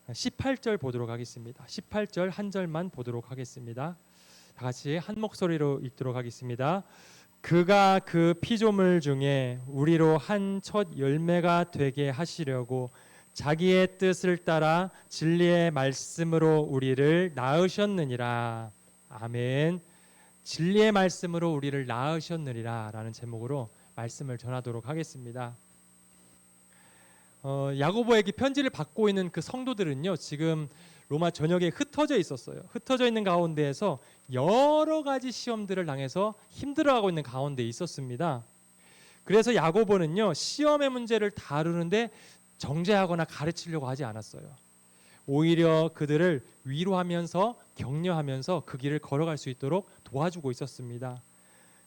18절 보도록 하겠습니다. 18절 한 절만 보도록 하겠습니다. 다 같이 한 목소리로 읽도록 하겠습니다. 그가 그 피조물 중에 우리로 한 첫 열매가 되게 하시려고 자기의 뜻을 따라 진리의 말씀으로 우리를 낳으셨느니라. 아멘. 진리의 말씀으로 우리를 낳으셨느니라 라는 제목으로 말씀을 전하도록 하겠습니다. 야고보에게 편지를 받고 있는 그 성도들은요, 지금 로마 전역에 흩어져 있었어요. 흩어져 있는 가운데에서 여러 가지 시험들을 당해서 힘들어하고 있는 가운데 있었습니다. 그래서 야고보는요, 시험의 문제를 다루는데 정죄하거나 가르치려고 하지 않았어요. 오히려 그들을 위로하면서 격려하면서 그 길을 걸어갈 수 있도록 도와주고 있었습니다.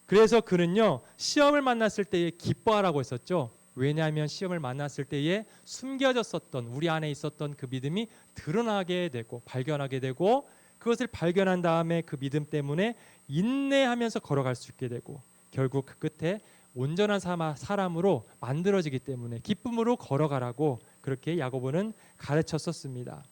그래서 그는요, 시험을 만났을 때에 기뻐하라고 했었죠. 왜냐하면 시험을 만났을 때에 숨겨졌었던, 우리 안에 있었던 그 믿음이 드러나게 되고 발견하게 되고, 그것을 발견한 다음에 그 믿음 때문에 인내하면서 걸어갈 수 있게 되고, 결국 그 끝에 온전한 사람으로 만들어지기 때문에 기쁨으로 걸어가라고 그렇게 야고보는 가르쳤었습니다.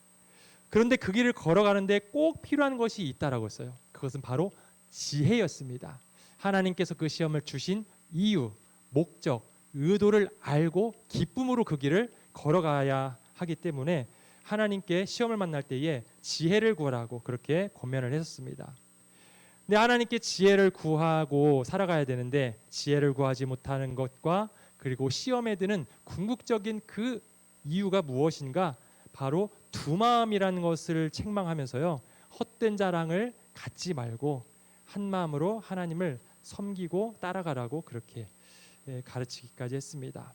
그런데 그 길을 걸어가는데 꼭 필요한 것이 있다라고 했어요. 그것은 바로 지혜였습니다. 하나님께서 그 시험을 주신 이유, 목적, 의도를 알고 기쁨으로 그 길을 걸어가야 하기 때문에 하나님께 시험을 만날 때에 지혜를 구하라고 그렇게 권면을 했었습니다. 근데 하나님께 지혜를 구하고 살아가야 되는데, 지혜를 구하지 못하는 것과 그리고 시험에 드는 궁극적인 그 이유가 무엇인가? 바로 두 마음이라는 것을 책망하면서요, 헛된 자랑을 갖지 말고 한 마음으로 하나님을 섬기고 따라가라고 그렇게 가르치기까지 했습니다.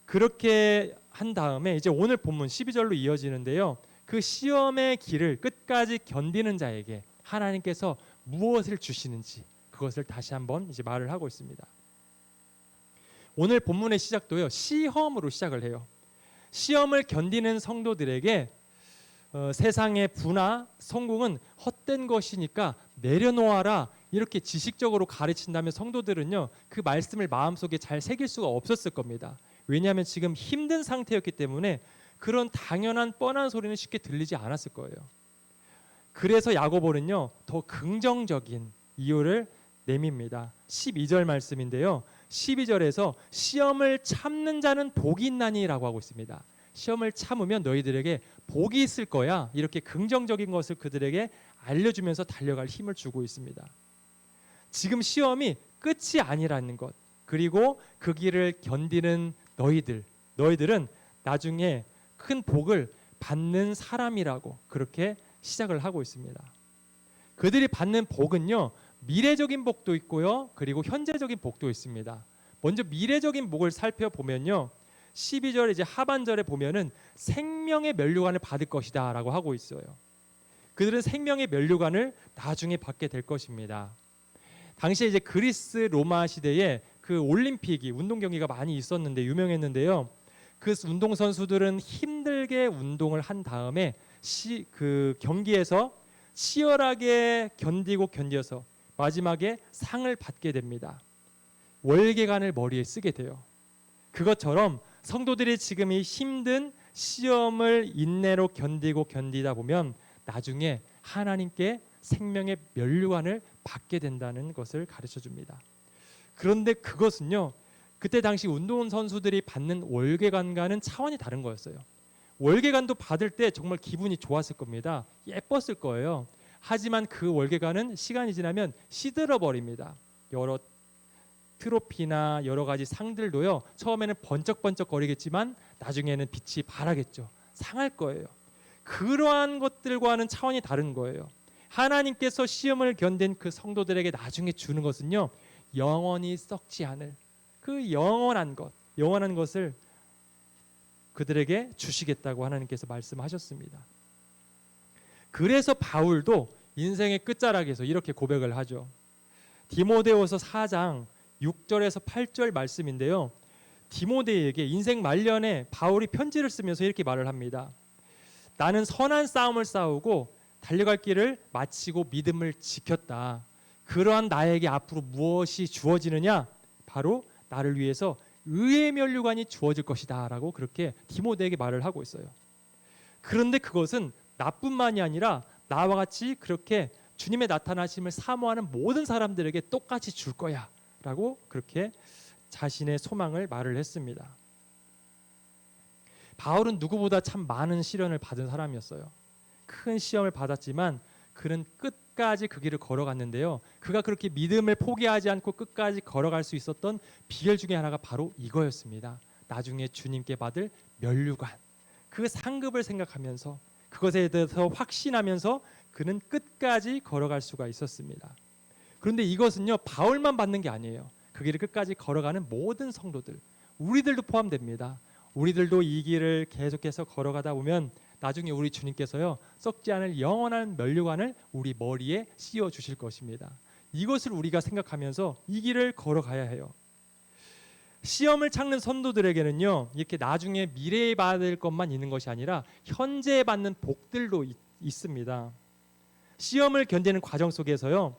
그렇게 한 다음에 이제 오늘 본문 12절로 이어지는데요, 그 시험의 길을 끝까지 견디는 자에게 하나님께서 무엇을 주시는지 그것을 다시 한번 이제 말을 하고 있습니다. 오늘 본문의 시작도요, 시험으로 시작을 해요. 시험을 견디는 성도들에게 세상의 부나 성공은 헛된 것이니까 내려놓아라, 이렇게 지식적으로 가르친다면 성도들은요, 그 말씀을 마음속에 잘 새길 수가 없었을 겁니다. 왜냐하면 지금 힘든 상태였기 때문에 그런 당연한 뻔한 소리는 쉽게 들리지 않았을 거예요. 그래서 야고보는요, 더 긍정적인 이유를 내밉니다. 12절 말씀인데요, 12절에서 시험을 참는 자는 복이 있나니라고 하고 있습니다. 시험을 참으면 너희들에게 복이 있을 거야, 이렇게 긍정적인 것을 그들에게 알려주면서 달려갈 힘을 주고 있습니다. 지금 시험이 끝이 아니라는 것, 그리고 그 길을 견디는 너희들은 나중에 큰 복을 받는 사람이라고 그렇게 시작을 하고 있습니다. 그들이 받는 복은요, 미래적인 복도 있고요, 그리고 현재적인 복도 있습니다. 먼저 미래적인 복을 살펴보면요, 12절 이제 하반절에 보면은 생명의 면류관을 받을 것이다 라고 하고 있어요. 그들은 생명의 면류관을 나중에 받게 될 것입니다. 당시에 이제 그리스 로마 시대에 그 올림픽이, 운동 경기가 많이 있었는데 유명했는데요, 그 운동 선수들은 힘들게 운동을 한 다음에 그 경기에서 치열하게 견뎌서 마지막에 상을 받게 됩니다. 월계관을 머리에 쓰게 돼요. 그것처럼 성도들이 지금 이 힘든 시험을 인내로 견디다 보면 나중에 하나님께 생명의 면류관을 받게 된다는 것을 가르쳐 줍니다. 그런데 그것은요, 그때 당시 운동 선수들이 받는 월계관과는 차원이 다른 거였어요. 월계관도 받을 때 정말 기분이 좋았을 겁니다. 예뻤을 거예요. 하지만 그 월계관은 시간이 지나면 시들어 버립니다. 여러 트로피나 여러 가지 상들도요, 처음에는 번쩍번쩍 거리겠지만 나중에는 빛이 발하겠죠. 상할 거예요. 그러한 것들과는 차원이 다른 거예요. 하나님께서 시험을 견딘 그 성도들에게 나중에 주는 것은요, 영원히 썩지 않을 그 영원한 것을 그들에게 주시겠다고 하나님께서 말씀하셨습니다. 그래서 바울도 인생의 끝자락에서 이렇게 고백을 하죠. 디모데후서 4장 6절에서 8절 말씀인데요, 디모데에게 인생 말년에 바울이 편지를 쓰면서 이렇게 말을 합니다. 나는 선한 싸움을 싸우고 달려갈 길을 마치고 믿음을 지켰다. 그러한 나에게 앞으로 무엇이 주어지느냐? 바로 나를 위해서 의의 면류관이 주어질 것이다 라고 그렇게 디모데에게 말을 하고 있어요. 그런데 그것은 나뿐만이 아니라 나와 같이 그렇게 주님의 나타나심을 사모하는 모든 사람들에게 똑같이 줄 거야 라고 그렇게 자신의 소망을 말을 했습니다. 바울은 누구보다 참 많은 시련을 받은 사람이었어요. 큰 시험을 받았지만 그는 끝까지 그 길을 걸어갔는데요. 그가 그렇게 믿음을 포기하지 않고 끝까지 걸어갈 수 있었던 비결 중에 하나가 바로 이거였습니다. 나중에 주님께 받을 면류관, 그 상급을 생각하면서 그것에 대해서 확신하면서 그는 끝까지 걸어갈 수가 있었습니다. 그런데 이것은요, 바울만 받는 게 아니에요. 그 길을 끝까지 걸어가는 모든 성도들, 우리들도 포함됩니다. 우리들도 이 길을 계속해서 걸어가다 보면 나중에 우리 주님께서요, 썩지 않을 영원한 면류관을 우리 머리에 씌워 주실 것입니다. 이것을 우리가 생각하면서 이 길을 걸어가야 해요. 시험을 찾는 선도들에게는요, 이렇게 나중에 미래에 받을 것만 있는 것이 아니라 현재에 받는 복들도 있습니다. 시험을 견디는 과정 속에서요,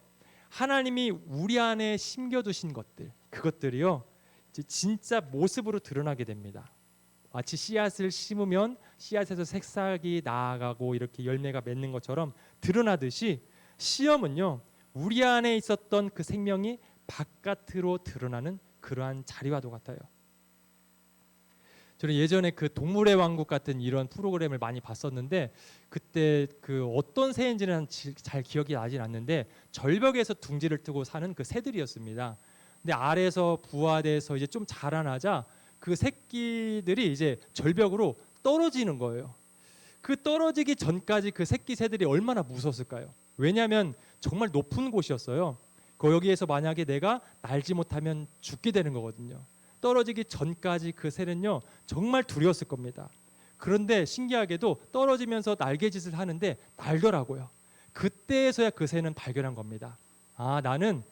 하나님이 우리 안에 심겨두신 것들, 그것들이요 이제 진짜 모습으로 드러나게 됩니다. 마치 씨앗을 심으면 씨앗에서 새싹이 나아가고 이렇게 열매가 맺는 것처럼 드러나듯이 시험은요, 우리 안에 있었던 그 생명이 바깥으로 드러나는 그러한 자리와도 같아요. 저는 예전에 그 동물의 왕국 같은 이런 프로그램을 많이 봤었는데, 그때 그 어떤 새인지는 잘 기억이 나진 않는데 절벽에서 둥지를 트고 사는 그 새들이었습니다. 근데 아래에서 부화돼서 이제 좀 자라나자 그 새끼들이 이제 절벽으로 떨어지는 거예요. 그 떨어지기 전까지 그 새끼 새들이 얼마나 무서웠을까요? 왜냐하면 정말 높은 곳이었어요. 여기에서 만약에 내가 날지 못하면 죽게 되는 거거든요. 떨어지기 전까지 그 새는요 정말 두려웠을 겁니다. 그런데 신기하게도 떨어지면서 날개짓을 하는데 날더라고요. 그때에서야 그 새는 발견한 겁니다. 아, 나는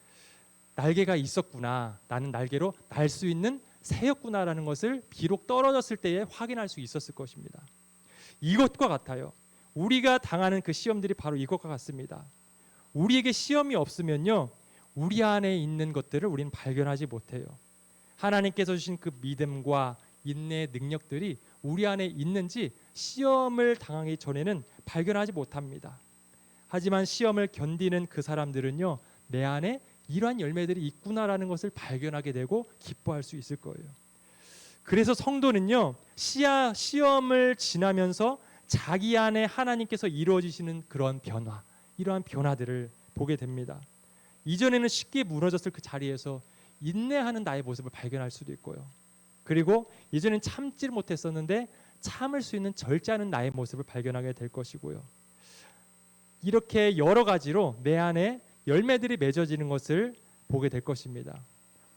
날개가 있었구나. 나는 날개로 날 수 있는 새였구나라는 것을 비록 떨어졌을 때에 확인할 수 있었을 것입니다. 이것과 같아요. 우리가 당하는 그 시험들이 바로 이것과 같습니다. 우리에게 시험이 없으면요, 우리 안에 있는 것들을 우리는 발견하지 못해요. 하나님께서 주신 그 믿음과 인내의 능력들이 우리 안에 있는지 시험을 당하기 전에는 발견하지 못합니다. 하지만 시험을 견디는 그 사람들은요, 내 안에 이러한 열매들이 있구나라는 것을 발견하게 되고 기뻐할 수 있을 거예요. 그래서 성도는요, 시험을 지나면서 자기 안에 하나님께서 이루어지시는 그런 변화, 이러한 변화들을 보게 됩니다. 이전에는 쉽게 무너졌을 그 자리에서 인내하는 나의 모습을 발견할 수도 있고요. 그리고 이전엔 참지 못했었는데 참을 수 있는 절제하는 나의 모습을 발견하게 될 것이고요. 이렇게 여러 가지로 내 안에 열매들이 맺어지는 것을 보게 될 것입니다.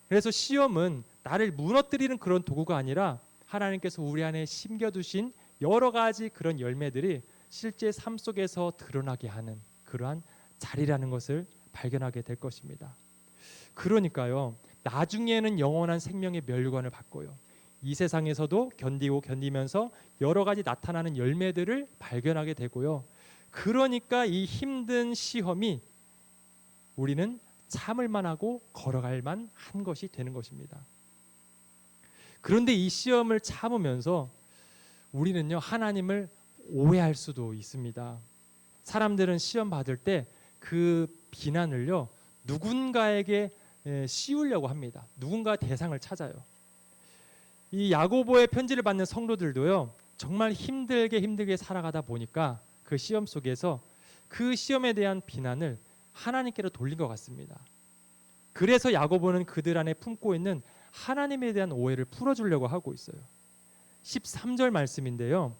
그래서 시험은 나를 무너뜨리는 그런 도구가 아니라 하나님께서 우리 안에 심겨두신 여러 가지 그런 열매들이 실제 삶 속에서 드러나게 하는 그러한 자리라는 것을 발견하게 될 것입니다. 그러니까요, 나중에는 영원한 생명의 면류관을 받고요, 이 세상에서도 견디면서 여러 가지 나타나는 열매들을 발견하게 되고요. 그러니까 이 힘든 시험이 우리는 참을 만하고 걸어갈 만한 것이 되는 것입니다. 그런데 이 시험을 참으면서 우리는요, 하나님을 오해할 수도 있습니다. 사람들은 시험 받을 때 그 비난을요, 누군가에게 씌우려고 합니다. 누군가 대상을 찾아요. 이 야고보의 편지를 받는 성도들도요, 정말 힘들게 살아가다 보니까 그 시험 속에서 그 시험에 대한 비난을 하나님께로 돌린 것 같습니다. 그래서 야고보는 그들 안에 품고 있는 하나님에 대한 오해를 풀어주려고 하고 있어요. 13절 말씀인데요,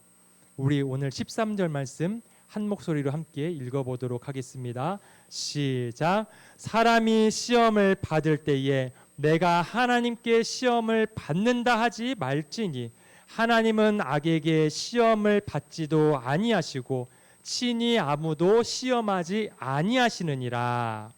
우리 오늘 13절 말씀 한 목소리로 함께 읽어보도록 하겠습니다. 시작. 사람이 시험을 받을 때에 내가 하나님께 시험을 받는다 하지 말지니 하나님은 악에게 시험을 받지도 아니하시고 친히 아무도 시험하지 아니하시느니라.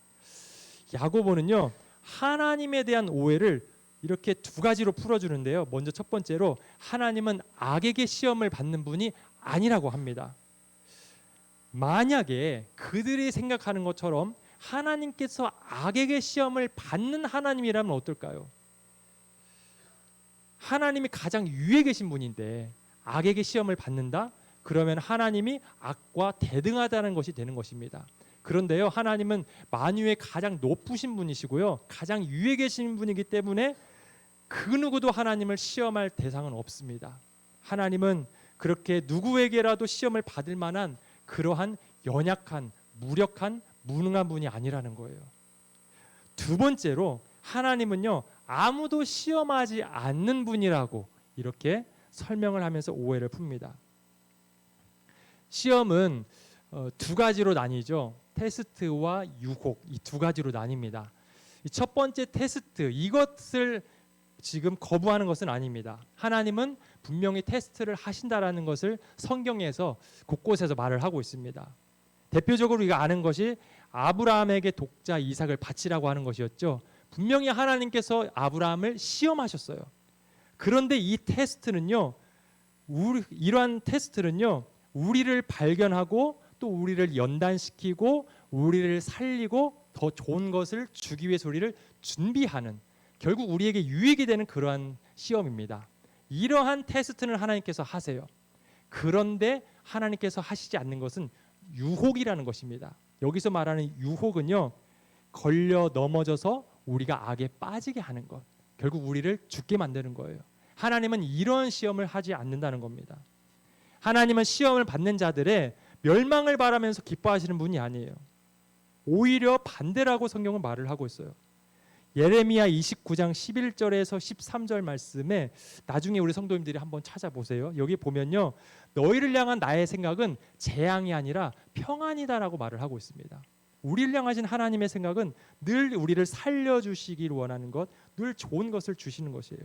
야고보는요, 하나님에 대한 오해를 이렇게 두 가지로 풀어주는데요. 먼저 첫 번째로 하나님은 악에게 시험을 받는 분이 아니라고 합니다. 만약에 그들이 생각하는 것처럼 하나님께서 악에게 시험을 받는 하나님이라면 어떨까요? 하나님이 가장 위에 계신 분인데 악에게 시험을 받는다? 그러면 하나님이 악과 대등하다는 것이 되는 것입니다. 그런데요, 하나님은 만유의 가장 높으신 분이시고요, 가장 위에 계신 분이기 때문에 그 누구도 하나님을 시험할 대상은 없습니다. 하나님은 그렇게 누구에게라도 시험을 받을 만한 그러한 연약한, 무력한, 무능한 분이 아니라는 거예요. 두 번째로 하나님은요, 아무도 시험하지 않는 분이라고 이렇게 설명을 하면서 오해를 풉니다. 시험은 두 가지로 나뉘죠. 테스트와 유혹, 이 두 가지로 나뉩니다. 첫 번째 테스트, 이것을 지금 거부하는 것은 아닙니다. 하나님은 분명히 테스트를 하신다라는 것을 성경에서 곳곳에서 말을 하고 있습니다. 대표적으로 우리가 아는 것이 아브라함에게 독자 이삭을 바치라고 하는 것이었죠. 분명히 하나님께서 아브라함을 시험하셨어요. 그런데 이 테스트는요, 이러한 테스트는요, 우리를 발견하고 또 우리를 연단시키고 우리를 살리고 더 좋은 것을 주기 위해서 우리를 준비하는, 결국 우리에게 유익이 되는 그러한 시험입니다. 이러한 테스트는 하나님께서 하세요. 그런데 하나님께서 하시지 않는 것은 유혹이라는 것입니다. 여기서 말하는 유혹은요, 걸려 넘어져서 우리가 악에 빠지게 하는 것, 결국 우리를 죽게 만드는 거예요. 하나님은 이런 시험을 하지 않는다는 겁니다. 하나님은 시험을 받는 자들의 멸망을 바라면서 기뻐하시는 분이 아니에요. 오히려 반대라고 성경은 말을 하고 있어요. 예레미야 29장 11절에서 13절 말씀에 나중에 우리 성도님들이 한번 찾아보세요. 여기 보면요, 너희를 향한 나의 생각은 재앙이 아니라 평안이다라고 말을 하고 있습니다. 우리를 향하신 하나님의 생각은 늘 우리를 살려주시길 원하는 것, 늘 좋은 것을 주시는 것이에요.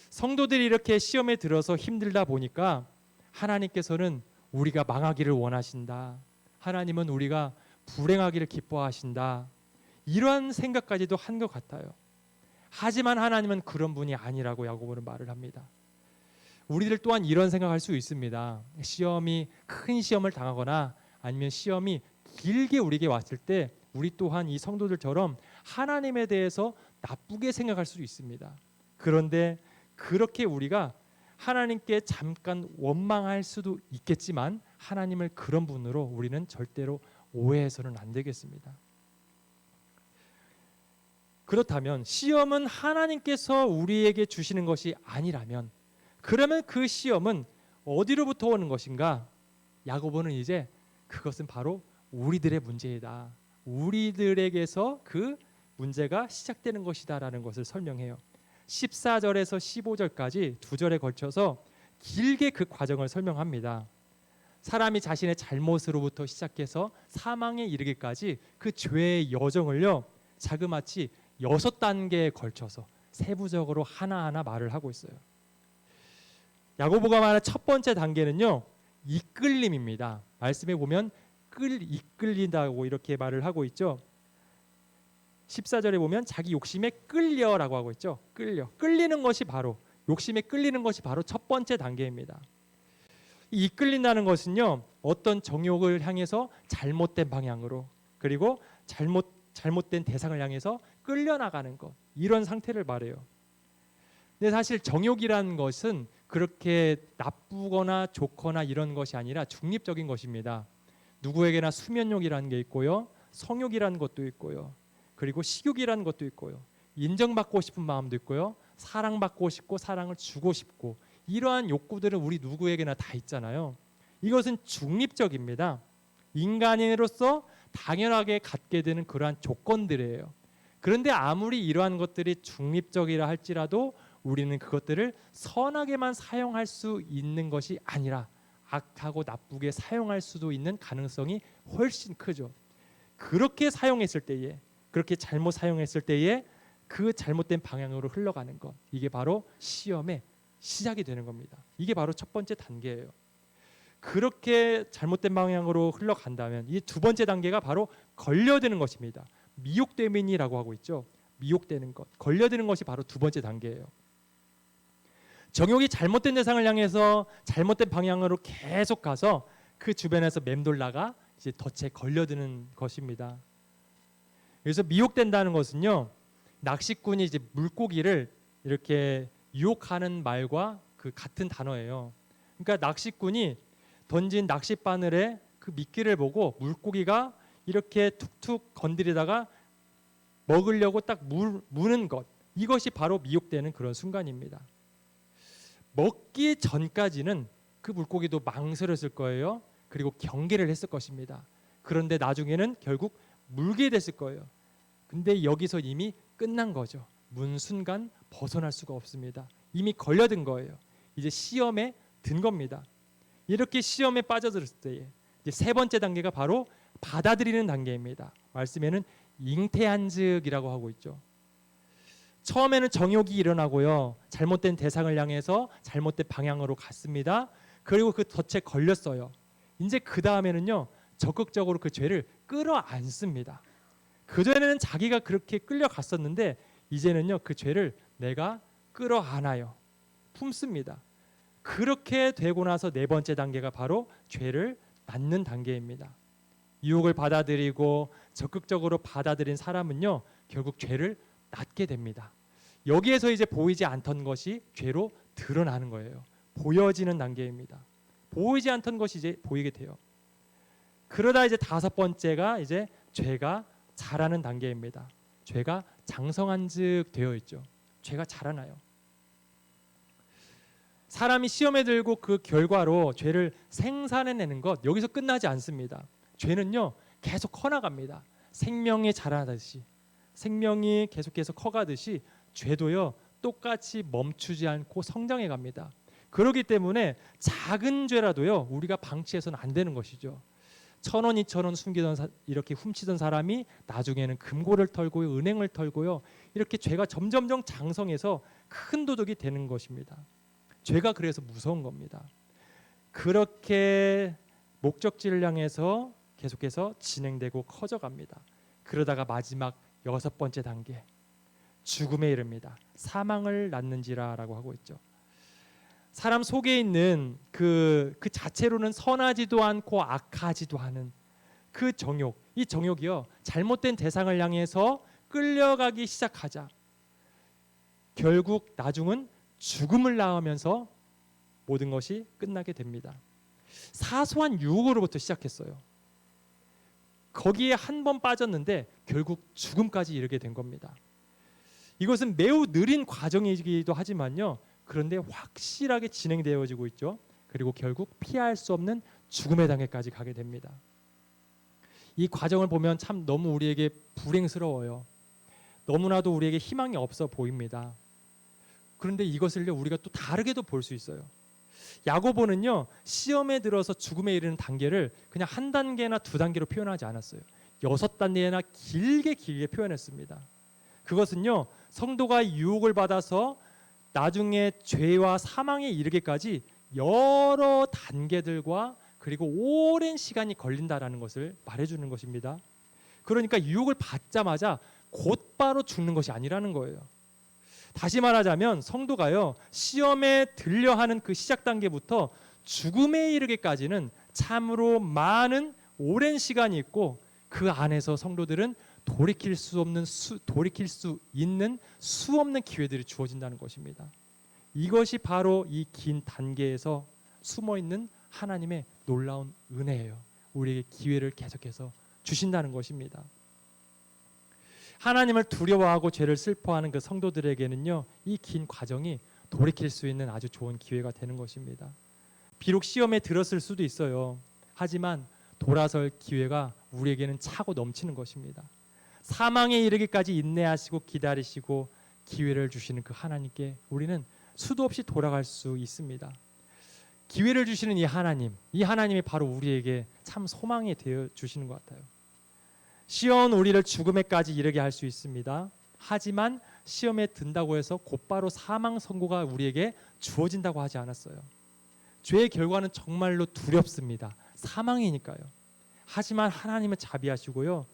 성도들이 이렇게 시험에 들어서 힘들다 보니까 하나님께서는 우리가 망하기를 원하신다, 하나님은 우리가 불행하기를 기뻐하신다, 이러한 생각까지도 한 것 같아요. 하지만 하나님은 그런 분이 아니라고 야고보는 말을 합니다. 우리들 또한 이런 생각할 수 있습니다. 시험이 큰 시험을 당하거나 아니면 시험이 길게 우리에게 왔을 때 우리 또한 이 성도들처럼 하나님에 대해서 나쁘게 생각할 수 있습니다. 그런데 그렇게 우리가 하나님께 잠깐 원망할 수도 있겠지만 하나님을 그런 분으로 우리는 절대로 오해해서는 안 되겠습니다. 그렇다면 시험은 하나님께서 우리에게 주시는 것이 아니라면, 그러면 그 시험은 어디로부터 오는 것인가? 야고보는 이제 그것은 바로 우리들의 문제이다, 우리들에게서 그 문제가 시작되는 것이다라는 것을 설명해요. 14절에서 15절까지 두 절에 걸쳐서 길게 그 과정을 설명합니다. 사람이 자신의 잘못으로부터 시작해서 사망에 이르기까지 그 죄의 여정을요, 자그마치 6단계에 걸쳐서 세부적으로 하나하나 말을 하고 있어요. 야고보가 말하는 첫 번째 단계는요, 이끌림입니다. 말씀에 보면 이끌린다고 이렇게 말을 하고 있죠. 14절에 보면 자기 욕심에 끌려라고 하고 있죠. 끌리는 것이 바로, 욕심에 끌리는 것이 바로 첫 번째 단계입니다. 이 이끌린다는 것은요, 어떤 정욕을 향해서 잘못된 방향으로, 그리고 잘못된 대상을 향해서 끌려나가는 것, 이런 상태를 말해요. 근데 사실 정욕이라는 것은 그렇게 나쁘거나 좋거나 이런 것이 아니라 중립적인 것입니다. 누구에게나 수면욕이라는 게 있고요, 성욕이라는 것도 있고요, 그리고 식욕이라는 것도 있고요, 인정받고 싶은 마음도 있고요, 사랑받고 싶고 사랑을 주고 싶고, 이러한 욕구들은 우리 누구에게나 다 있잖아요. 이것은 중립적입니다. 인간으로서 당연하게 갖게 되는 그러한 조건들이에요. 그런데 아무리 이러한 것들이 중립적이라 할지라도 우리는 그것들을 선하게만 사용할 수 있는 것이 아니라 악하고 나쁘게 사용할 수도 있는 가능성이 훨씬 크죠. 그렇게 사용했을 때에, 그렇게 잘못 사용했을 때에 그 잘못된 방향으로 흘러가는 것, 이게 바로 시험의 시작이 되는 겁니다. 이게 바로 첫 번째 단계예요. 그렇게 잘못된 방향으로 흘러간다면 이 두 번째 단계가 바로 걸려드는 것입니다. 미혹됨이라고 하고 있죠. 미혹되는 것, 걸려드는 것이 바로 두 번째 단계예요. 정욕이 잘못된 대상을 향해서 잘못된 방향으로 계속 가서 그 주변에서 맴돌다가 이제 덫에 걸려드는 것입니다. 그래서 미혹된다는 것은요, 낚시꾼이 이제 물고기를 이렇게 유혹하는 말과 그 같은 단어예요. 그러니까 낚시꾼이 던진 낚싯바늘에 그 미끼를 보고 물고기가 이렇게 툭툭 건드리다가 먹으려고 딱 무는 것, 이것이 바로 미혹되는 그런 순간입니다. 먹기 전까지는 그 물고기도 망설였을 거예요. 그리고 경계를 했을 것입니다. 그런데 나중에는 결국 물게 됐을 거예요. 근데 여기서 이미 끝난 거죠. 문 순간 벗어날 수가 없습니다. 이미 걸려든 거예요. 이제 시험에 든 겁니다. 이렇게 시험에 빠져들었을 때에 이제 세 번째 단계가 바로 받아들이는 단계입니다. 말씀에는 잉태한즉이라고 하고 있죠. 처음에는 정욕이 일어나고요. 잘못된 대상을 향해서 잘못된 방향으로 갔습니다. 그리고 그 덫에 걸렸어요. 이제 그 다음에는요, 적극적으로 그 죄를 끌어안습니다. 그전에는 자기가 그렇게 끌려갔었는데 이제는요, 그 죄를 내가 끌어안아요. 품습니다. 그렇게 되고 나서 네 번째 단계가 바로 죄를 낳는 단계입니다. 유혹을 받아들이고 적극적으로 받아들인 사람은요, 결국 죄를 낳게 됩니다. 여기에서 이제 보이지 않던 것이 죄로 드러나는 거예요. 보여지는 단계입니다. 보이지 않던 것이 이제 보이게 돼요. 그러다 이제 다섯 번째가 이제 죄가 자라는 단계입니다. 죄가 장성한즉 되어 있죠. 죄가 자라나요. 사람이 시험에 들고 그 결과로 죄를 생산해내는 것, 여기서 끝나지 않습니다. 죄는요, 계속 커나갑니다. 생명이 자라듯이, 생명이 계속해서 커가듯이 죄도요, 똑같이 멈추지 않고 성장해 갑니다. 그렇기 때문에 작은 죄라도요, 우리가 방치해서는 안 되는 것이죠. 1,000원, 2,000원 숨기던 이렇게 훔치던 사람이 나중에는 금고를 털고요, 은행을 털고요, 이렇게 죄가 점점점 장성해서 큰 도둑이 되는 것입니다. 죄가 그래서 무서운 겁니다. 그렇게 목적지를 향해서 계속해서 진행되고 커져갑니다. 그러다가 마지막 여섯 번째 단계, 죽음에 이릅니다. 사망을 낳는지라라고 하고 있죠. 사람 속에 있는 그 자체로는 선하지도 않고 악하지도 않은 그 정욕, 이 정욕이요, 잘못된 대상을 향해서 끌려가기 시작하자 결국 나중은 죽음을 낳으면서 모든 것이 끝나게 됩니다. 사소한 유혹으로부터 시작했어요. 거기에 한 번 빠졌는데 결국 죽음까지 이르게 된 겁니다. 이것은 매우 느린 과정이기도 하지만요, 그런데 확실하게 진행되어지고 있죠. 그리고 결국 피할 수 없는 죽음의 단계까지 가게 됩니다. 이 과정을 보면 참 너무 우리에게 불행스러워요. 너무나도 우리에게 희망이 없어 보입니다. 그런데 이것을 우리가 또 다르게도 볼 수 있어요. 야고보는요, 시험에 들어서 죽음에 이르는 단계를 그냥 한 단계나 두 단계로 표현하지 않았어요. 6단계나 길게 표현했습니다. 그것은요, 성도가 유혹을 받아서 나중에 죄와 사망에 이르기까지 여러 단계들과 그리고 오랜 시간이 걸린다라는 것을 말해주는 것입니다. 그러니까 유혹을 받자마자 곧바로 죽는 것이 아니라는 거예요. 다시 말하자면 성도가요, 시험에 들려 하는 그 시작 단계부터 죽음에 이르기까지는 참으로 많은 오랜 시간이 있고, 그 안에서 성도들은 돌이킬 수 있는 수 없는 기회들이 주어진다는 것입니다. 이것이 바로 이 긴 단계에서 숨어 있는 하나님의 놀라운 은혜예요. 우리에게 기회를 계속해서 주신다는 것입니다. 하나님을 두려워하고 죄를 슬퍼하는 그 성도들에게는요, 이 긴 과정이 돌이킬 수 있는 아주 좋은 기회가 되는 것입니다. 비록 시험에 들었을 수도 있어요. 하지만 돌아설 기회가 우리에게는 차고 넘치는 것입니다. 사망에 이르기까지 인내하시고 기다리시고 기회를 주시는 그 하나님께 우리는 수도 없이 돌아갈 수 있습니다. 기회를 주시는 이 하나님이 바로 우리에게 참 소망이 되어 주시는 것 같아요. 시험 우리를 죽음에까지 이르게 할 수 있습니다. 하지만 시험에 든다고 해서 곧바로 사망 선고가 우리에게 주어진다고 하지 않았어요. 죄의 결과는 정말로 두렵습니다. 사망이니까요. 하지만 하나님은 자비하시고요,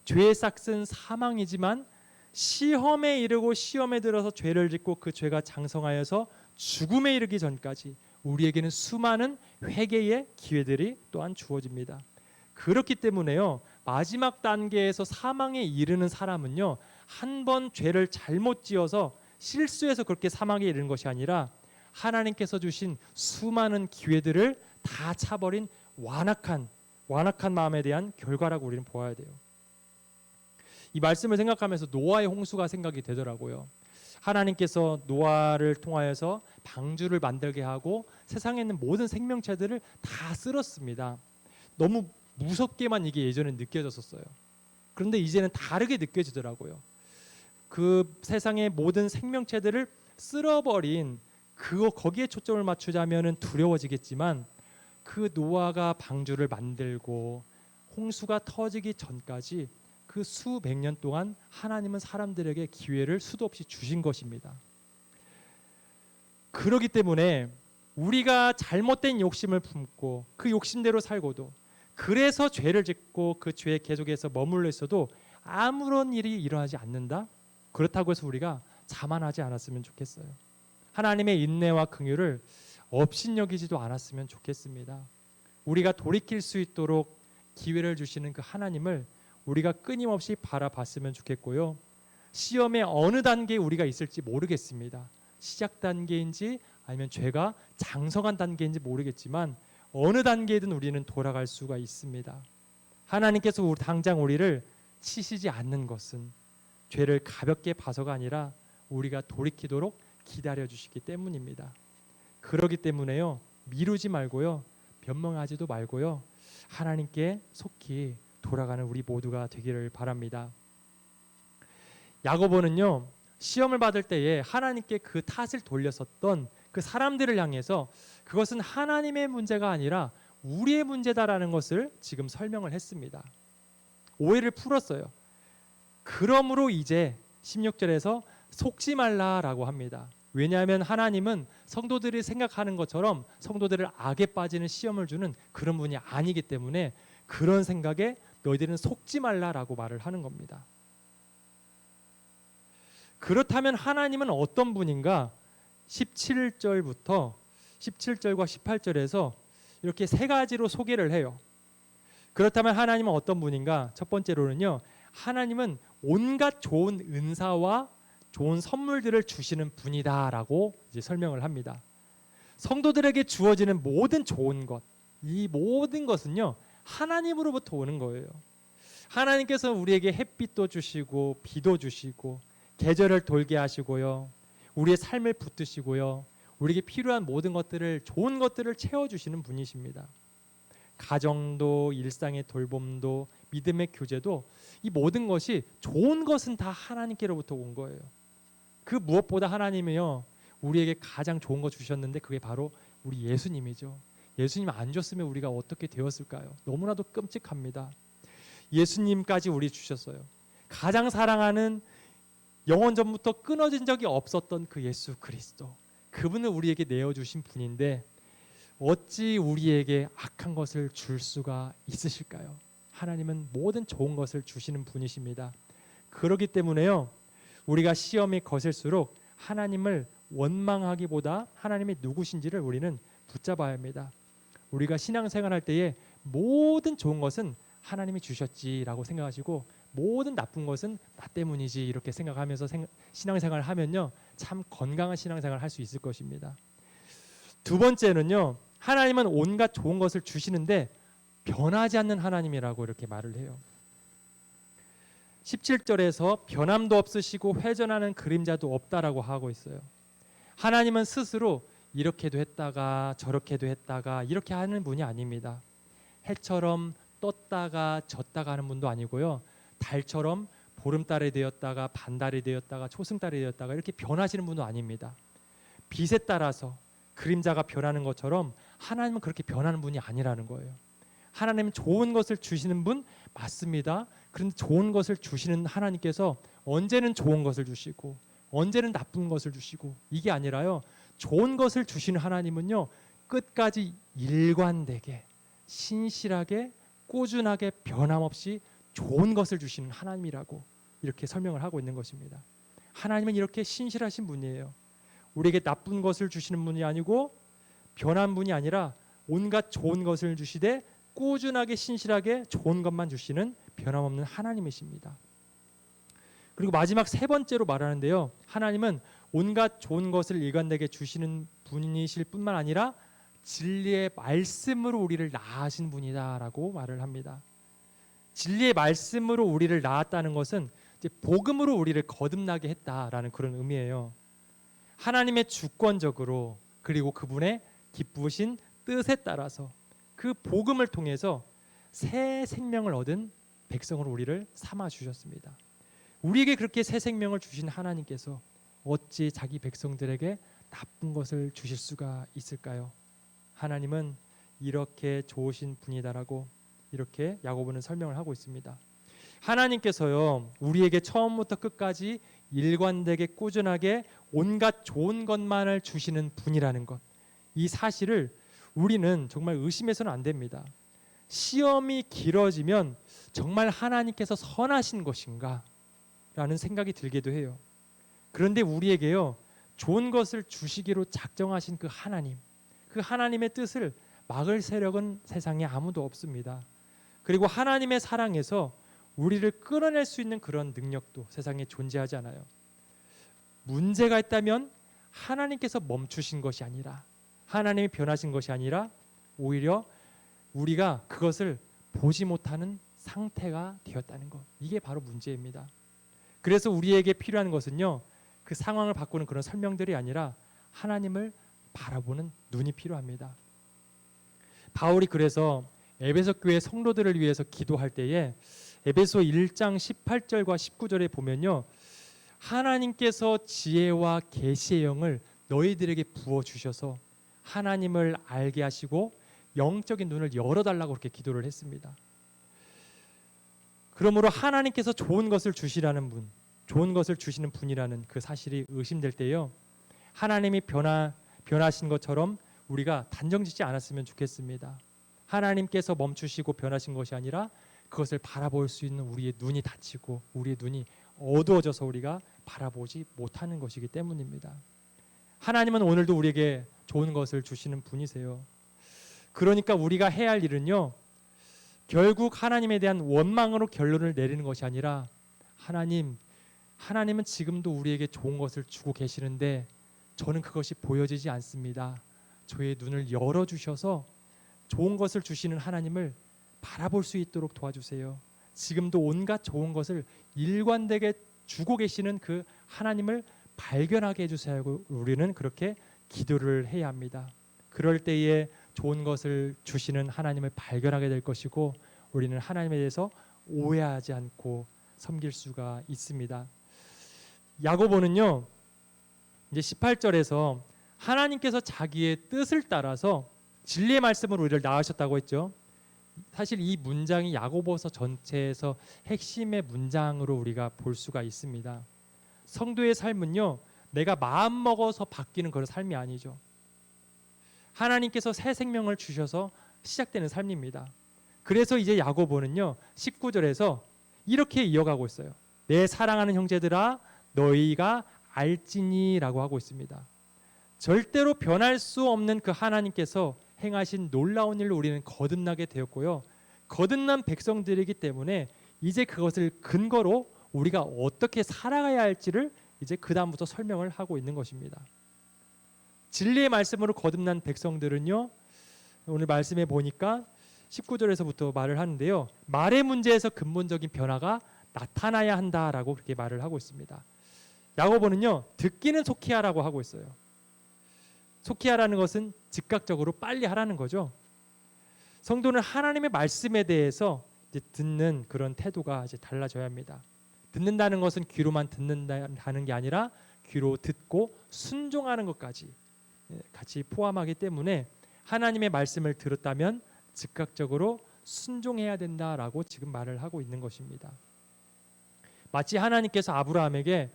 죄의 싹은 사망이지만 시험에 이르고 시험에 들어서 죄를 짓고 그 죄가 장성하여서 죽음에 이르기 전까지 우리에게는 수많은 회개의 기회들이 또한 주어집니다. 그렇기 때문에요, 마지막 단계에서 사망에 이르는 사람은요, 한 번 죄를 잘못 지어서 실수해서 그렇게 사망에 이르는 것이 아니라 하나님께서 주신 수많은 기회들을 다 차버린 완악한 마음에 대한 결과라고 우리는 보아야 돼요. 이 말씀을 생각하면서 노아의 홍수가 생각이 되더라고요. 하나님께서 노아를 통하여서 방주를 만들게 하고 세상에 있는 모든 생명체들을 다 쓸었습니다. 너무 무섭게만 이게 예전에 느껴졌었어요. 그런데 이제는 다르게 느껴지더라고요. 그 세상의 모든 생명체들을 쓸어버린 거기에 초점을 맞추자면은 두려워지겠지만, 그 노아가 방주를 만들고 홍수가 터지기 전까지 그 수백 년 동안 하나님은 사람들에게 기회를 수도 없이 주신 것입니다. 그렇기 때문에 우리가 잘못된 욕심을 품고 그 욕심대로 살고도, 그래서 죄를 짓고 그 죄에 계속해서 머물러 있어도 아무런 일이 일어나지 않는다? 그렇다고 해서 우리가 자만하지 않았으면 좋겠어요. 하나님의 인내와 긍휼을 업신여기지도 않았으면 좋겠습니다. 우리가 돌이킬 수 있도록 기회를 주시는 그 하나님을 우리가 끊임없이 바라봤으면 좋겠고요. 시험의 어느 단계에 우리가 있을지 모르겠습니다. 시작 단계인지 아니면 죄가 장성한 단계인지 모르겠지만 어느 단계든 우리는 돌아갈 수가 있습니다. 하나님께서 당장 우리를 치시지 않는 것은 죄를 가볍게 봐서가 아니라 우리가 돌이키도록 기다려 주시기 때문입니다. 그러기 때문에요, 미루지 말고요, 변명하지도 말고요, 하나님께 속히 돌아가는 우리 모두가 되기를 바랍니다. 야고보는요, 시험을 받을 때에 하나님께 그 탓을 돌렸었던 그 사람들을 향해서 그것은 하나님의 문제가 아니라 우리의 문제다라는 것을 지금 설명을 했습니다. 오해를 풀었어요. 그러므로 이제 16절에서 속지 말라라고 합니다. 왜냐하면 하나님은 성도들이 생각하는 것처럼 성도들을 악에 빠지는 시험을 주는 그런 분이 아니기 때문에 그런 생각에 너희들은 속지 말라라고 말을 하는 겁니다. 그렇다면 하나님은 어떤 분인가? 17절과 18절에서 이렇게 세 가지로 소개를 해요. 그렇다면 하나님은 어떤 분인가? 첫 번째로는요, 하나님은 온갖 좋은 은사와 좋은 선물들을 주시는 분이다라고 이제 설명을 합니다. 성도들에게 주어지는 모든 좋은 것, 이 모든 것은요, 하나님으로부터 오는 거예요. 하나님께서 우리에게 햇빛도 주시고 비도 주시고 계절을 돌게 하시고요, 우리의 삶을 붙드시고요, 우리에게 필요한 모든 것들을, 좋은 것들을 채워주시는 분이십니다. 가정도, 일상의 돌봄도, 믿음의 교제도, 이 모든 것이, 좋은 것은 다 하나님께로부터 온 거예요. 그 무엇보다 하나님이요, 우리에게 가장 좋은 거 주셨는데 그게 바로 우리 예수님이죠. 예수님 안 줬으면 우리가 어떻게 되었을까요? 너무나도 끔찍합니다. 예수님까지 우리 주셨어요. 가장 사랑하는, 영원 전부터 끊어진 적이 없었던 그 예수 그리스도, 그분을 우리에게 내어주신 분인데 어찌 우리에게 악한 것을 줄 수가 있으실까요? 하나님은 모든 좋은 것을 주시는 분이십니다. 그렇기 때문에요, 우리가 시험이 거셀수록 하나님을 원망하기보다 하나님이 누구신지를 우리는 붙잡아야 합니다. 우리가 신앙생활할 때에 모든 좋은 것은 하나님이 주셨지라고 생각하시고 모든 나쁜 것은 나 때문이지 이렇게 생각하면서 신앙생활을 하면요, 참 건강한 신앙생활을 할 수 있을 것입니다. 두 번째는요, 하나님은 온갖 좋은 것을 주시는데 변하지 않는 하나님이라고 이렇게 말을 해요. 17절에서 변함도 없으시고 회전하는 그림자도 없다라고 하고 있어요. 하나님은 스스로 이렇게도 했다가 저렇게도 했다가 이렇게 하는 분이 아닙니다. 해처럼 떴다가 졌다가 하는 분도 아니고요, 달처럼 보름달이 되었다가 반달이 되었다가 초승달이 되었다가 이렇게 변하시는 분도 아닙니다. 빛에 따라서 그림자가 변하는 것처럼 하나님은 그렇게 변하는 분이 아니라는 거예요. 하나님은 좋은 것을 주시는 분 맞습니다. 그런데 좋은 것을 주시는 하나님께서 언제는 좋은 것을 주시고 언제는 나쁜 것을 주시고, 이게 아니라요, 좋은 것을 주시는 하나님은요, 끝까지 일관되게 신실하게 꾸준하게 변함없이 좋은 것을 주시는 하나님이라고 이렇게 설명을 하고 있는 것입니다. 하나님은 이렇게 신실하신 분이에요. 우리에게 나쁜 것을 주시는 분이 아니고 변한 분이 아니라 온갖 좋은 것을 주시되 꾸준하게 신실하게 좋은 것만 주시는 변함없는 하나님이십니다. 그리고 마지막 세 번째로 말하는데요, 하나님은 온갖 좋은 것을 일관되게 주시는 분이실 뿐만 아니라 진리의 말씀으로 우리를 낳으신 분이다라고 말을 합니다. 진리의 말씀으로 우리를 낳았다는 것은 이제 복음으로 우리를 거듭나게 했다라는 그런 의미예요. 하나님의 주권적으로 그리고 그분의 기쁘신 뜻에 따라서 그 복음을 통해서 새 생명을 얻은 백성으로 우리를 삼아 주셨습니다. 우리에게 그렇게 새 생명을 주신 하나님께서 어찌 자기 백성들에게 나쁜 것을 주실 수가 있을까요? 하나님은 이렇게 좋으신 분이다라고 이렇게 야고보는 설명을 하고 있습니다. 하나님께서요, 우리에게 처음부터 끝까지 일관되게 꾸준하게 온갖 좋은 것만을 주시는 분이라는 것, 이 사실을 우리는 정말 의심해서는 안 됩니다. 시험이 길어지면 정말 하나님께서 선하신 것인가? 라는 생각이 들기도 해요. 그런데 우리에게요, 좋은 것을 주시기로 작정하신 그 하나님, 그 하나님의 뜻을 막을 세력은 세상에 아무도 없습니다. 그리고 하나님의 사랑에서 우리를 끌어낼 수 있는 그런 능력도 세상에 존재하지 않아요. 문제가 있다면 하나님께서 멈추신 것이 아니라, 하나님이 변하신 것이 아니라 오히려 우리가 그것을 보지 못하는 상태가 되었다는 것, 이게 바로 문제입니다. 그래서 우리에게 필요한 것은요, 그 상황을 바꾸는 그런 설명들이 아니라 하나님을 바라보는 눈이 필요합니다. 바울이 그래서 에베소 교회 성도들을 위해서 기도할 때에 에베소 1장 18절과 19절에 보면요, 하나님께서 지혜와 계시의 영을 너희들에게 부어 주셔서 하나님을 알게 하시고 영적인 눈을 열어달라고 그렇게 기도를 했습니다. 그러므로 하나님께서 좋은 것을 주시라는 분, 좋은 것을 주시는 분이라는 그 사실이 의심될 때요, 하나님이 변하신 것처럼 우리가 단정짓지 않았으면 좋겠습니다. 하나님께서 멈추시고 변하신 것이 아니라 그것을 바라볼 수 있는 우리의 눈이 닫히고 우리의 눈이 어두워져서 우리가 바라보지 못하는 것이기 때문입니다. 하나님은 오늘도 우리에게 좋은 것을 주시는 분이세요. 그러니까 우리가 해야 할 일은요, 결국 하나님에 대한 원망으로 결론을 내리는 것이 아니라 하나님은 지금도 우리에게 좋은 것을 주고 계시는데 저는 그것이 보여지지 않습니다. 저의 눈을 열어주셔서 좋은 것을 주시는 하나님을 바라볼 수 있도록 도와주세요. 지금도 온갖 좋은 것을 일관되게 주고 계시는 그 하나님을 발견하게 해주세요 하고 우리는 그렇게 기도를 해야 합니다. 그럴 때에 좋은 것을 주시는 하나님을 발견하게 될 것이고 우리는 하나님에 대해서 오해하지 않고 섬길 수가 있습니다. 야고보는요, 이제 18절에서 하나님께서 자기의 뜻을 따라서 진리의 말씀으로 우리를 낳으셨다고 했죠. 사실 이 문장이 야고보서 전체에서 핵심의 문장으로 우리가 볼 수가 있습니다. 성도의 삶은요, 내가 마음 먹어서 바뀌는 그런 삶이 아니죠. 하나님께서 새 생명을 주셔서 시작되는 삶입니다. 그래서 이제 야고보는요, 19절에서 이렇게 이어가고 있어요. 내 사랑하는 형제들아 너희가 알지니라고 하고 있습니다. 절대로 변할 수 없는 그 하나님께서 행하신 놀라운 일로 우리는 거듭나게 되었고요. 거듭난 백성들이기 때문에 이제 그것을 근거로 우리가 어떻게 살아가야 할지를 이제 그 다음부터 설명을 하고 있는 것입니다. 진리의 말씀으로 거듭난 백성들은요, 오늘 말씀에 보니까 19절에서부터 말을 하는데요, 말의 문제에서 근본적인 변화가 나타나야 한다라고 그렇게 말을 하고 있습니다. 야고보는요, 듣기는 속히 하라고 하고 있어요. 속히 하라는 것은 즉각적으로 빨리 하라는 거죠. 성도는 하나님의 말씀에 대해서 이제 듣는 그런 태도가 이제 달라져야 합니다. 듣는다는 것은 귀로만 듣는다는 게 아니라 귀로 듣고 순종하는 것까지 같이 포함하기 때문에 하나님의 말씀을 들었다면 즉각적으로 순종해야 된다라고 지금 말을 하고 있는 것입니다. 마치 하나님께서 아브라함에게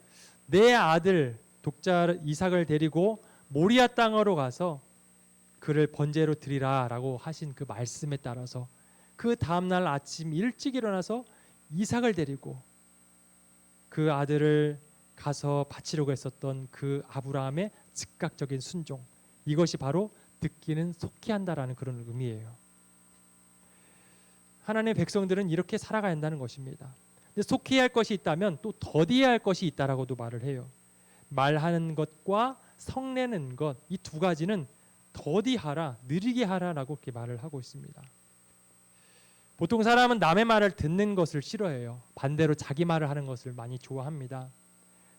내 아들 독자 이삭을 데리고 모리아 땅으로 가서 그를 번제로 드리라라고 하신 그 말씀에 따라서 그 다음날 아침 일찍 일어나서 이삭을 데리고 그 아들을 가서 바치려고 했었던 그 아브라함의 즉각적인 순종, 이것이 바로 듣기는 속히 한다라는 그런 의미예요. 하나님의 백성들은 이렇게 살아가야 한다는 것입니다. 근데 속히 할 것이 있다면 또 더디해야 할 것이 있다라고도 말을 해요. 말하는 것과 성내는 것, 이 두 가지는 더디하라, 느리게 하라라고 이렇게 말을 하고 있습니다. 보통 사람은 남의 말을 듣는 것을 싫어해요. 반대로 자기 말을 하는 것을 많이 좋아합니다.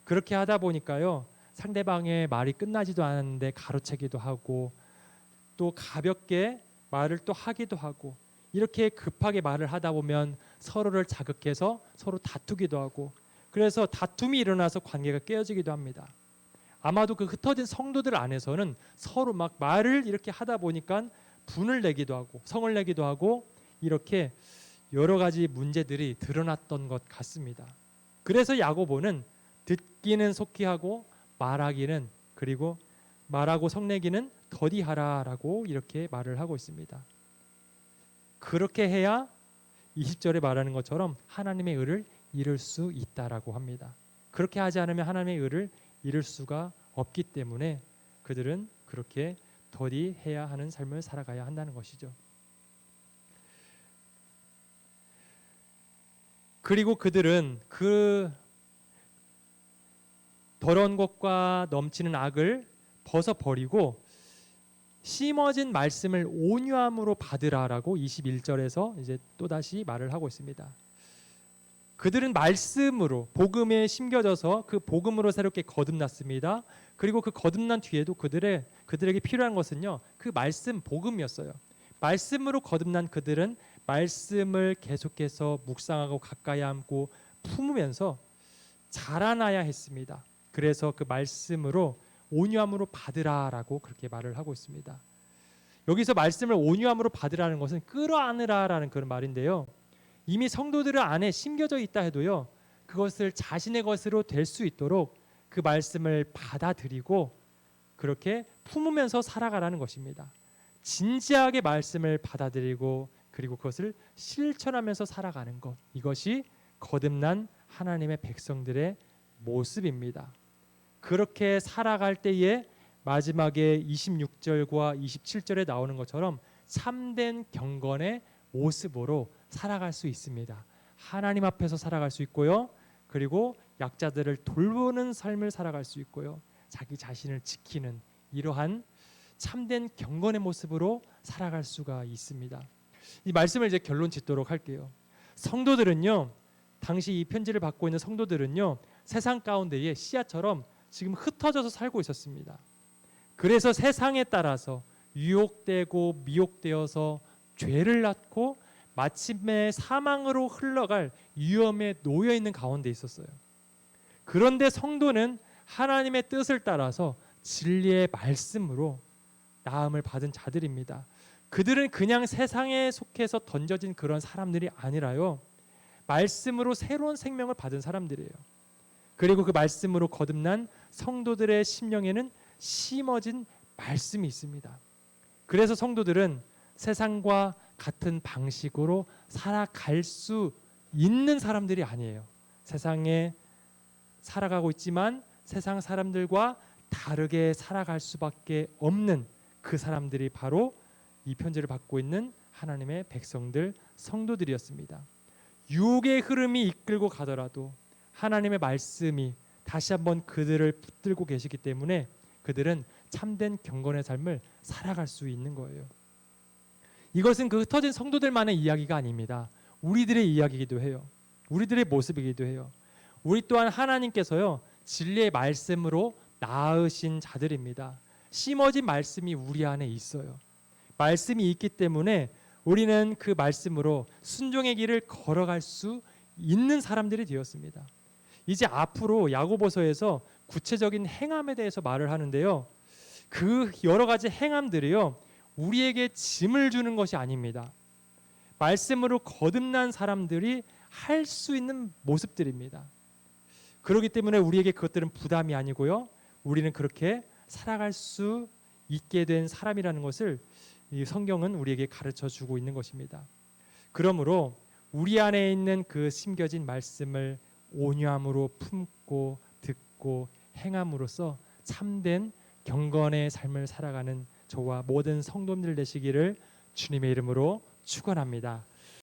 그렇게 하다 보니까요, 상대방의 말이 끝나지도 않았는데 가로채기도 하고 또 가볍게 말을 또 하기도 하고, 이렇게 급하게 말을 하다 보면 서로를 자극해서 서로 다투기도 하고, 그래서 다툼이 일어나서 관계가 깨어지기도 합니다. 아마도 그 흩어진 성도들 안에서는 서로 막 말을 이렇게 하다 보니까 분을 내기도 하고 성을 내기도 하고, 이렇게 여러 가지 문제들이 드러났던 것 같습니다. 그래서 야고보는 듣기는 속히 하고 말하기는, 그리고 말하고 성내기는 더디하라라고 이렇게 말을 하고 있습니다. 그렇게 해야 20절에 말하는 것처럼 하나님의 의를 이룰 수 있다라고 합니다. 그렇게 하지 않으면 하나님의 의를 이룰 수가 없기 때문에 그들은 그렇게 더디해야 하는 삶을 살아가야 한다는 것이죠. 그리고 그들은 그 더러운 것과 넘치는 악을 벗어버리고 심어진 말씀을 온유함으로 받으라라고 21절에서 이제 또다시 말을 하고 있습니다. 그들은 말씀으로, 복음에 심겨져서 그 복음으로 새롭게 거듭났습니다. 그리고 그 거듭난 뒤에도 그들에게 필요한 것은요, 그 말씀, 복음이었어요. 말씀으로 거듭난 그들은 말씀을 계속해서 묵상하고 가까이 안고 품으면서 자라나야 했습니다. 그래서 그 말씀으로 온유함으로 받으라라고 그렇게 말을 하고 있습니다. 여기서 말씀을 온유함으로 받으라는 것은 끌어안으라라는 그런 말인데요, 이미 성도들 안에 심겨져 있다 해도요, 그것을 자신의 것으로 될 수 있도록 그 말씀을 받아들이고 그렇게 품으면서 살아가라는 것입니다. 진지하게 말씀을 받아들이고 그리고 그것을 실천하면서 살아가는 것, 이것이 거듭난 하나님의 백성들의 모습입니다. 그렇게 살아갈 때에 마지막에 26절과 27절에 나오는 것처럼 참된 경건의 모습으로 살아갈 수 있습니다. 하나님 앞에서 살아갈 수 있고요, 그리고 약자들을 돌보는 삶을 살아갈 수 있고요, 자기 자신을 지키는 이러한 참된 경건의 모습으로 살아갈 수가 있습니다. 이 말씀을 이제 결론 짓도록 할게요. 성도들은요, 당시 이 편지를 받고 있는 성도들은요, 세상 가운데에 씨앗처럼 지금 흩어져서 살고 있었습니다. 그래서 세상에 따라서 유혹되고 미혹되어서 죄를 낳고 마침내 사망으로 흘러갈 위험에 놓여 있는 가운데 있었어요. 그런데 성도는 하나님의 뜻을 따라서 진리의 말씀으로 나음을 받은 자들입니다. 그들은 그냥 세상에 속해서 던져진 그런 사람들이 아니라요, 말씀으로 새로운 생명을 받은 사람들이에요. 그리고 그 말씀으로 거듭난 성도들의 심령에는 심어진 말씀이 있습니다. 그래서 성도들은 세상과 같은 방식으로 살아갈 수 있는 사람들이 아니에요. 세상에 살아가고 있지만 세상 사람들과 다르게 살아갈 수밖에 없는 그 사람들이 바로 이 편지를 받고 있는 하나님의 백성들, 성도들이었습니다. 유혹의 흐름이 이끌고 가더라도 하나님의 말씀이 다시 한번 그들을 붙들고 계시기 때문에 그들은 참된 경건의 삶을 살아갈 수 있는 거예요. 이것은 그 흩어진 성도들만의 이야기가 아닙니다. 우리들의 이야기이기도 해요. 우리들의 모습이기도 해요. 우리 또한 하나님께서요, 진리의 말씀으로 낳으신 자들입니다. 심어진 말씀이 우리 안에 있어요. 말씀이 있기 때문에 우리는 그 말씀으로 순종의 길을 걸어갈 수 있는 사람들이 되었습니다. 이제 앞으로 야고보서에서 구체적인 행함에 대해서 말을 하는데요, 그 여러 가지 행함들이요, 우리에게 짐을 주는 것이 아닙니다. 말씀으로 거듭난 사람들이 할 수 있는 모습들입니다. 그렇기 때문에 우리에게 그것들은 부담이 아니고요, 우리는 그렇게 살아갈 수 있게 된 사람이라는 것을 이 성경은 우리에게 가르쳐 주고 있는 것입니다. 그러므로 우리 안에 있는 그 심겨진 말씀을 온유함으로 품고 듣고 행함으로써 참된 경건의 삶을 살아가는 저와 모든 성도님들 되시기를 주님의 이름으로 축원합니다.